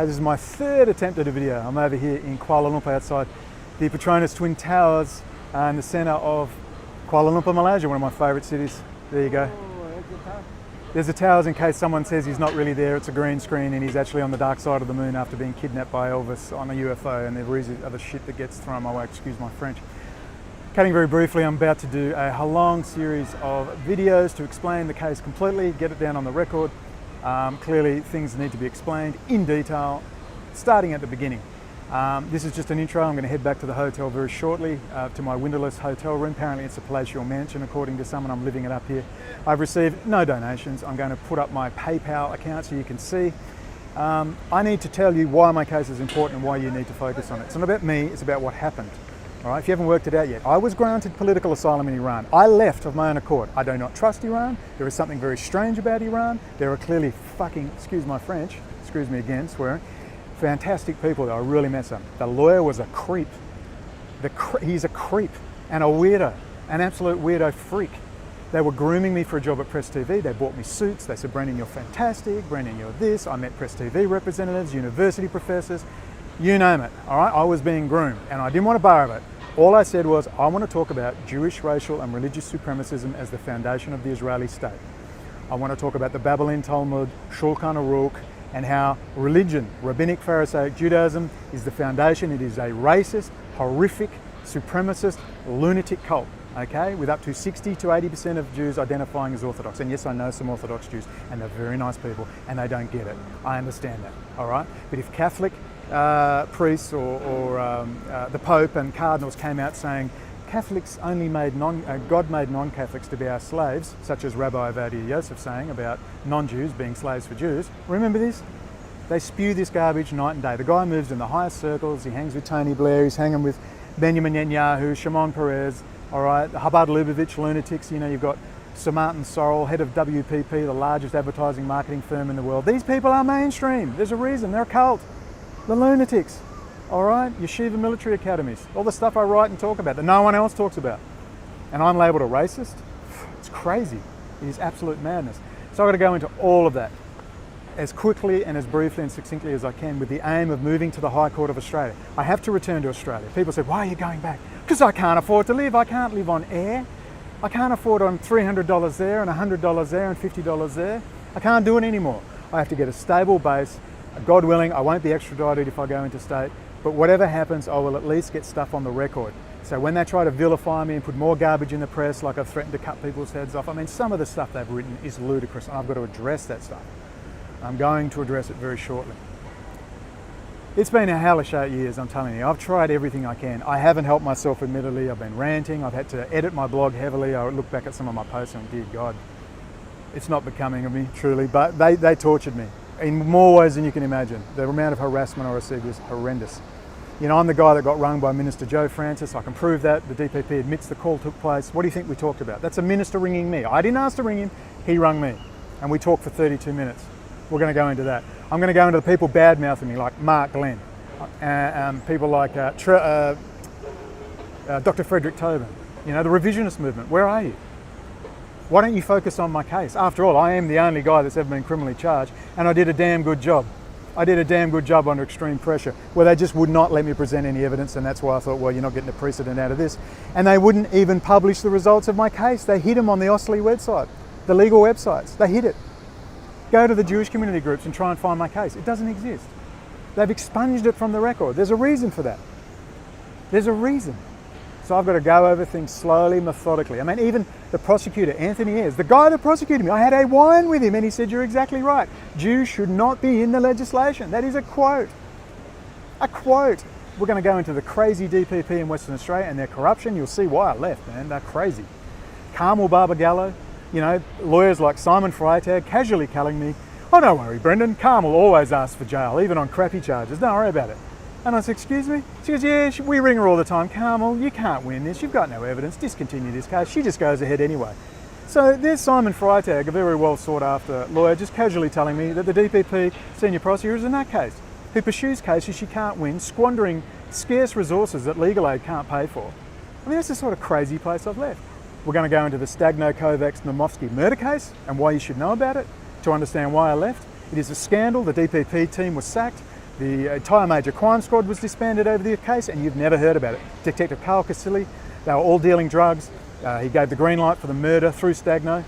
Okay, this is my third attempt at a video. I'm over here in Kuala Lumpur outside the Petronas Twin Towers in the centre of Kuala Lumpur, Malaysia, one of my favourite cities. There you go. There's the towers in case someone says he's not really there. It's a green screen and he's actually on the dark side of the moon after being kidnapped by Elvis on a UFO, and there is other shit that gets thrown my way, excuse my French. Cutting very briefly, I'm about to do a long series of videos to explain the case completely, get it down on the record. Clearly things need to be explained in detail, starting at the beginning. This is just an intro. I'm going to head back to the hotel very shortly, to my windowless hotel room. Apparently it's a palatial mansion according to someone. I'm living it up here. I've received no donations. I'm going to put up my PayPal account so you can see. I need to tell you why my case is important and why you need to focus on it. It's not about me, it's about what happened. All right, if you haven't worked it out yet, I was granted political asylum in Iran. I left of my own accord. I do not trust Iran. There is something very strange about Iran. There are clearly fucking, excuse my French, excuse me again, swearing, fantastic people that I really mess up. The lawyer was a creep. He's a creep and a weirdo, an absolute weirdo freak. They were grooming me for a job at Press TV. They bought me suits. They said, Brendon, you're fantastic. Brendon, you're this. I met Press TV representatives, university professors, you name it. All right, I was being groomed and I didn't want to borrow it. All I said was, I want to talk about Jewish, racial and religious supremacism as the foundation of the Israeli state. I want to talk about the Babylon Talmud, Shulchan Aruch, and how religion, rabbinic Pharisaic Judaism, is the foundation. It is a racist, horrific, supremacist, lunatic cult, okay, with up to 60 to 80% of Jews identifying as Orthodox. And yes, I know some Orthodox Jews, and they're very nice people, and they don't get it. I understand that, all right? But if Catholic priests or the Pope and cardinals came out saying Catholics only made God made non-Catholics to be our slaves, such as Rabbi Ovadia Yosef saying about non-Jews being slaves for Jews. Remember this? They spew this garbage night and day. The guy moves in the highest circles. He hangs with Tony Blair. He's hanging with Benjamin Netanyahu, Shimon Peres, all right, Chabad Lubavitch lunatics. You know, you've got Sir Martin Sorrell, head of WPP, the largest advertising marketing firm in the world. These people are mainstream. There's a reason. They're a cult. The lunatics, all right? Yeshiva military academies, all the stuff I write and talk about that no one else talks about. And I'm labelled a racist? It's crazy. It is absolute madness. So I've got to go into all of that as quickly and as briefly and succinctly as I can with the aim of moving to the High Court of Australia. I have to return to Australia. People say, why are you going back? Because I can't afford to live. I can't live on air. I can't afford on $300 there and $100 there and $50 there. I can't do it anymore. I have to get a stable base. God willing, I won't be extradited if I go interstate, but whatever happens, I will at least get stuff on the record. So when they try to vilify me and put more garbage in the press, like I've threatened to cut people's heads off, I mean, some of the stuff they've written is ludicrous, and I've got to address that stuff. I'm going to address it very shortly. It's been a hellish 8 years, I'm telling you. I've tried everything I can. I haven't helped myself, admittedly. I've been ranting. I've had to edit my blog heavily. I look back at some of my posts and, dear God, it's not becoming of me, truly, but they tortured me in more ways than you can imagine. The amount of harassment I received was horrendous. You know, I'm the guy that got rung by Minister Joe Francis. I can prove that. The DPP admits the call took place. What do you think we talked about? That's a minister ringing me. I didn't ask to ring him, he rung me. And we talked for 32 minutes. We're going to go into that. I'm going to go into the people bad-mouthing me, like Mark Glenn, people like Dr. Frederick Tobin. You know, the revisionist movement. Where are you? Why don't you focus on my case? After all, I am the only guy that's ever been criminally charged, and I did a damn good job. I did a damn good job under extreme pressure, where they just would not let me present any evidence, and that's why I thought, well, you're not getting a precedent out of this. And they wouldn't even publish the results of my case. They hid them on the Austlii website, the legal websites. They hid it. Go to the Jewish community groups and try and find my case. It doesn't exist. They've expunged it from the record. There's a reason for that. There's a reason. So I've got to go over things slowly, methodically. I mean, even the prosecutor, Anthony Ayres, the guy that prosecuted me, I had a wine with him and he said, you're exactly right. Jews should not be in the legislation. That is a quote. A quote. We're going to go into the crazy DPP in Western Australia and their corruption. You'll see why I left, man. They're crazy. Carmel Barbagallo, you know, lawyers like Simon Freitag casually telling me, oh, don't worry, Brendon, Carmel always asks for jail, even on crappy charges. Don't worry about it. And I said, excuse me? She goes, yeah, we ring her all the time. Carmel, you can't win this. You've got no evidence. Discontinue this case. She just goes ahead anyway. So there's Simon Freitag, a very well sought after lawyer, just casually telling me that the DPP senior prosecutor is a nutcase who pursues cases she can't win, squandering scarce resources that legal aid can't pay for. I mean, that's the sort of crazy place I've left. We're going to go into the Stagno Kovacs Nomovsky murder case and why you should know about it to understand why I left. It is a scandal. The DPP team was sacked. The entire major crime squad was disbanded over the case, and you've never heard about it. Detective Carl Casilli, they were all dealing drugs. He gave the green light for the murder through Stagno.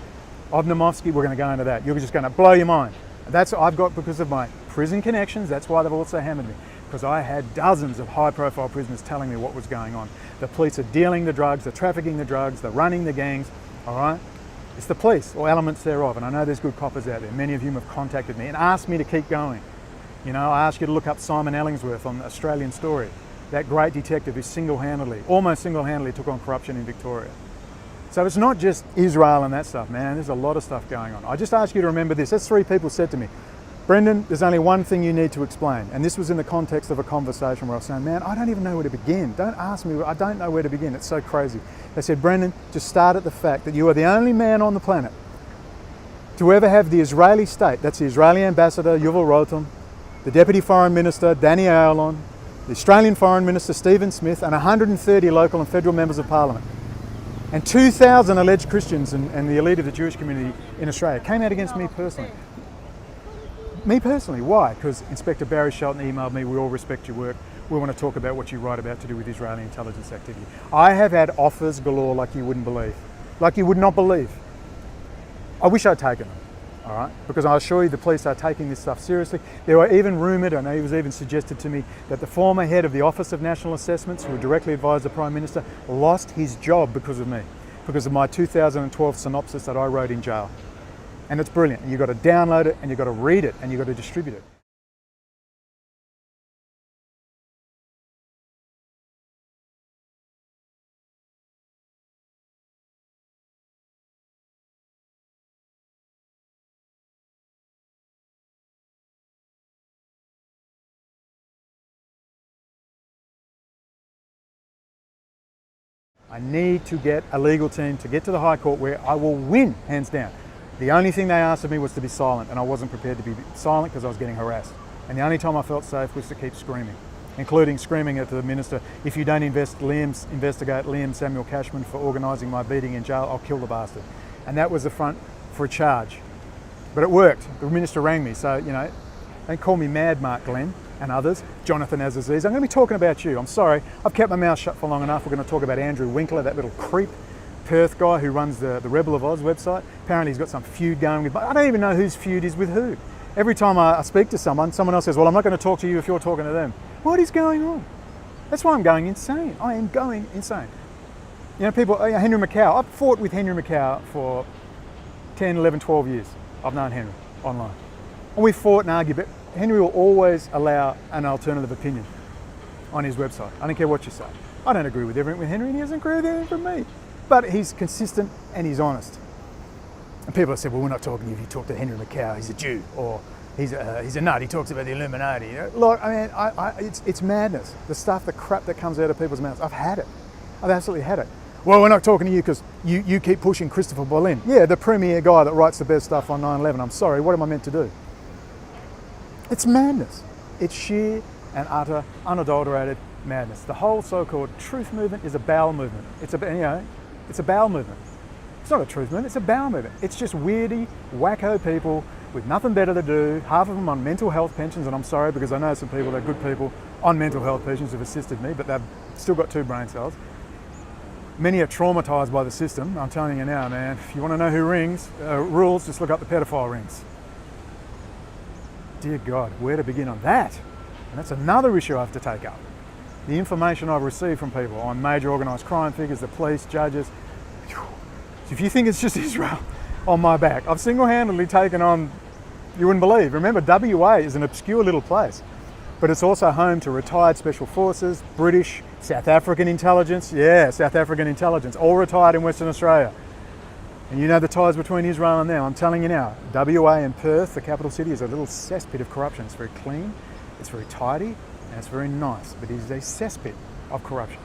Obnomovsky, we're going to go into that. You're just going to blow your mind. That's what I've got because of my prison connections. That's why they've also hammered me, because I had dozens of high-profile prisoners telling me what was going on. The police are dealing the drugs, they're trafficking the drugs, they're running the gangs, all right? It's the police, or elements thereof, and I know there's good coppers out there. Many of whom have contacted me and asked me to keep going. You know, I asked you to look up Simon Ellingsworth on Australian Story, that great detective who almost single-handedly took on corruption in Victoria. So it's not just Israel and that stuff, man. There's a lot of stuff going on. I just ask you to remember this. As 3 people said to me, Brendon, there's only one thing you need to explain. And this was in the context of a conversation where I was saying, man, I don't even know where to begin. Don't ask me, I don't know where to begin. It's so crazy. They said, Brendon, just start at the fact that you are the only man on the planet to ever have the Israeli state, that's the Israeli ambassador, Yuval Rotem, the Deputy Foreign Minister, Danny Ayalon, the Australian Foreign Minister, Stephen Smith, and 130 local and federal members of parliament, and 2,000 alleged Christians and the elite of the Jewish community in Australia came out against me personally. Me personally, why? Because Inspector Barry Shelton emailed me, we all respect your work, we want to talk about what you write about to do with Israeli intelligence activity. I have had offers galore like you wouldn't believe, like you would not believe. I wish I'd taken them. All right, because I assure you the police are taking this stuff seriously. There were even rumoured, and it was even suggested to me, that the former head of the Office of National Assessments, who directly advised the Prime Minister, lost his job because of me, because of my 2012 synopsis that I wrote in jail. And it's brilliant. And you've got to download it, and you've got to read it, and you've got to distribute it. I need to get a legal team to get to the High Court where I will win, hands down. The only thing they asked of me was to be silent, and I wasn't prepared to be silent because I was getting harassed. And the only time I felt safe was to keep screaming, including screaming at the minister, if you don't investigate Liam Samuel Cashman for organising my beating in jail, I'll kill the bastard. And that was the front for a charge. But it worked. The minister rang me, so, you know, don't call me mad, Mark Glenn and others, Jonathan Aziz. I'm going to be talking about you. I'm sorry, I've kept my mouth shut for long enough. We're going to talk about Andrew Winkler, that little creep, Perth guy who runs the Rebel of Oz website. Apparently he's got some feud going with, I don't even know whose feud is with who. Every time I speak to someone else says, well, I'm not going to talk to you if you're talking to them. What is going on? That's why I'm going insane. I am going insane. You know, people, Henry Macau, I've fought with Henry Macau for 10, 11, 12 years. I've known Henry online. And we fought and argued, but Henry will always allow an alternative opinion on his website. I don't care what you say. I don't agree with everything with Henry, and he doesn't agree with everything from me. But he's consistent and he's honest. And people have said, well, we're not talking to you if you talk to Henry Macau, he's a Jew, or he's a nut, he talks about the Illuminati. You know? Look, I mean, it's madness. The stuff, the crap that comes out of people's mouths. I've had it. I've absolutely had it. Well, we're not talking to you because you keep pushing Christopher Berlin. Yeah, the premier guy that writes the best stuff on 9/11. I'm sorry, what am I meant to do? It's madness. It's sheer and utter, unadulterated madness. The whole so-called truth movement is a bowel movement. It's a bowel movement. It's not a truth movement, it's a bowel movement. It's just weirdy, wacko people with nothing better to do, half of them on mental health pensions, and I'm sorry because I know some people that are good people on mental health pensions who've assisted me, but they've still got 2 brain cells. Many are traumatised by the system. I'm telling you now, man, if you want to know who rules, just look up the pedophile rings. Dear God, where to begin on that? And that's another issue I have to take up. The information I've received from people on major organised crime figures, the police, judges. So if you think it's just Israel on my back, I've single-handedly taken on, you wouldn't believe. Remember, WA is an obscure little place, but it's also home to retired special forces, British, South African intelligence. Yeah, South African intelligence, all retired in Western Australia. And you know the ties between Israel and them. I'm telling you now, WA and Perth, the capital city, is a little cesspit of corruption. It's very clean, it's very tidy, and it's very nice, but it is a cesspit of corruption.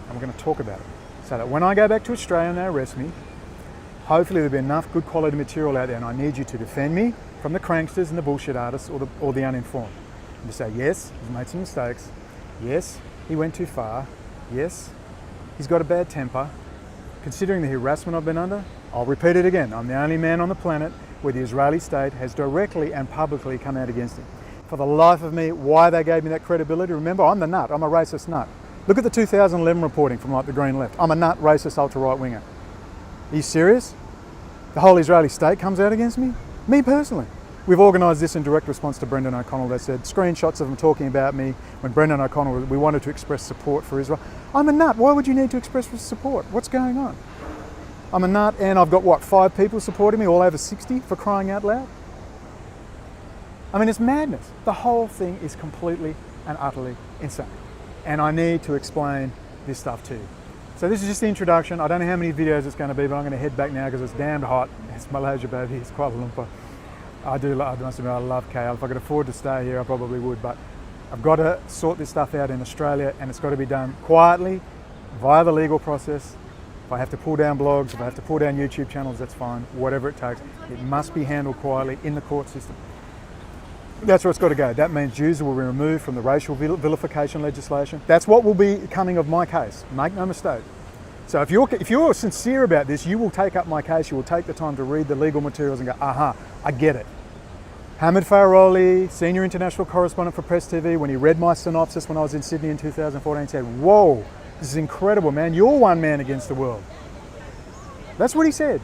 And we're going to talk about it. So that when I go back to Australia and they arrest me, hopefully there'll be enough good quality material out there, and I need you to defend me from the cranksters and the bullshit artists or the uninformed. And to say, yes, he's made some mistakes. Yes, he went too far. Yes, he's got a bad temper. Considering the harassment I've been under, I'll repeat it again. I'm the only man on the planet where the Israeli state has directly and publicly come out against him. for the life of me why they gave me that credibility. Remember, I'm the nut. I'm a racist nut. Look at the 2011 reporting from like the Green Left. I'm a nut, racist, ultra-right winger. Are you serious? The whole Israeli state comes out against me? Me personally. We've organised this in direct response to Brendon O'Connell. They said screenshots of them talking about me when Brendon O'Connell, we wanted to express support for Israel. I'm a nut. Why would you need to express support? What's going on? I'm a nut and I've got, what, 5 people supporting me, all over 60, for crying out loud? I mean, it's madness. The whole thing is completely and utterly insane. And I need to explain this stuff to you. So this is just the introduction. I don't know how many videos it's going to be, but I'm going to head back now because it's damned hot. It's Malaysia, baby. It's Kuala Lumpur. I must admit, I love KL. If I could afford to stay here, I probably would. But I've got to sort this stuff out in Australia, and it's got to be done quietly, via the legal process. If I have to pull down blogs, if I have to pull down YouTube channels, that's fine. Whatever it takes. It must be handled quietly in the court system. That's where it's got to go. That means Jews will be removed from the racial vilification legislation. That's what will be coming of my case. Make no mistake. So if you're sincere about this, you will take up my case. You will take the time to read the legal materials and go, aha, I get it. Hamid Faroli, senior international correspondent for Press TV, when he read my synopsis when I was in Sydney in 2014, said, whoa, this is incredible, man. You're one man against the world. That's what he said.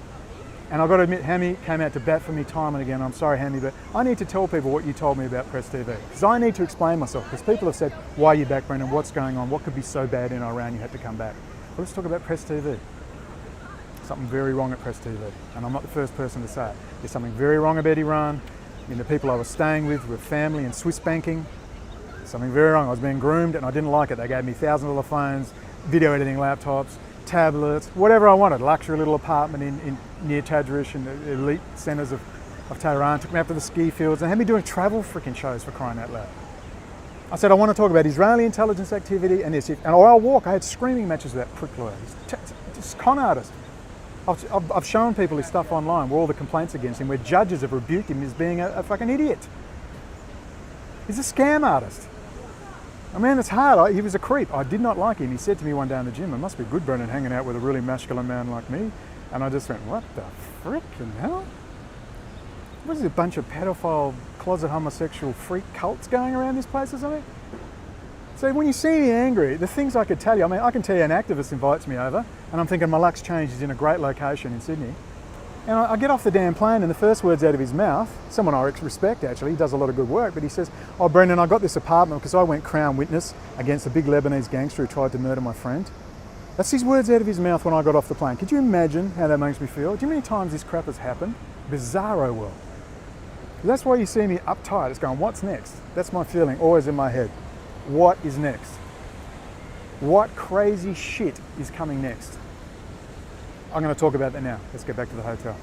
And I've got to admit, Hammy came out to bat for me time and again. I'm sorry, Hammy, but I need to tell people what you told me about Press TV. Because I need to explain myself. Because people have said, why are you back, Brendon? What's going on? What could be so bad in Iran you had to come back? Well, let's talk about Press TV. Something very wrong at Press TV. And I'm not the first person to say it. There's something very wrong about Iran. The people I was staying with were family and Swiss banking. Something very wrong. I was being groomed and I didn't like it. They gave me $1,000 phones, video editing laptops, tablets, whatever I wanted. Luxury little apartment in near Tajrish in the elite centres of Tehran. Took me up to the ski fields and had me doing travel freaking shows, for crying out loud. I said, I want to talk about Israeli intelligence activity and this. And I'll walk. I had screaming matches with that prick lawyer. He's a con artist. I've shown people his stuff online where all the complaints against him, where judges have rebuked him as being a fucking idiot. He's a scam artist. I mean, it's hard. He was a creep. I did not like him. He said to me one day in the gym, it must be good, Brendon, hanging out with a really masculine man like me. And I just went, what the frickin' hell? What is it, a bunch of pedophile, closet homosexual freak cults going around this place or something? So when you see me angry, the things I could tell you, I mean, I can tell you an activist invites me over and I'm thinking my luck's changed, he's in a great location in Sydney. And I get off the damn plane and the first words out of his mouth, someone I respect actually, he does a lot of good work, but he says, oh Brendon, I got this apartment because I went Crown Witness against a big Lebanese gangster who tried to murder my friend. That's his words out of his mouth when I got off the plane. Could you imagine how that makes me feel? Do you know how many times this crap has happened? Bizarro world. That's why you see me uptight. It's going, what's next? That's my feeling, always in my head. What is next? What crazy shit is coming next? I'm going to talk about that now. Let's get back to the hotel.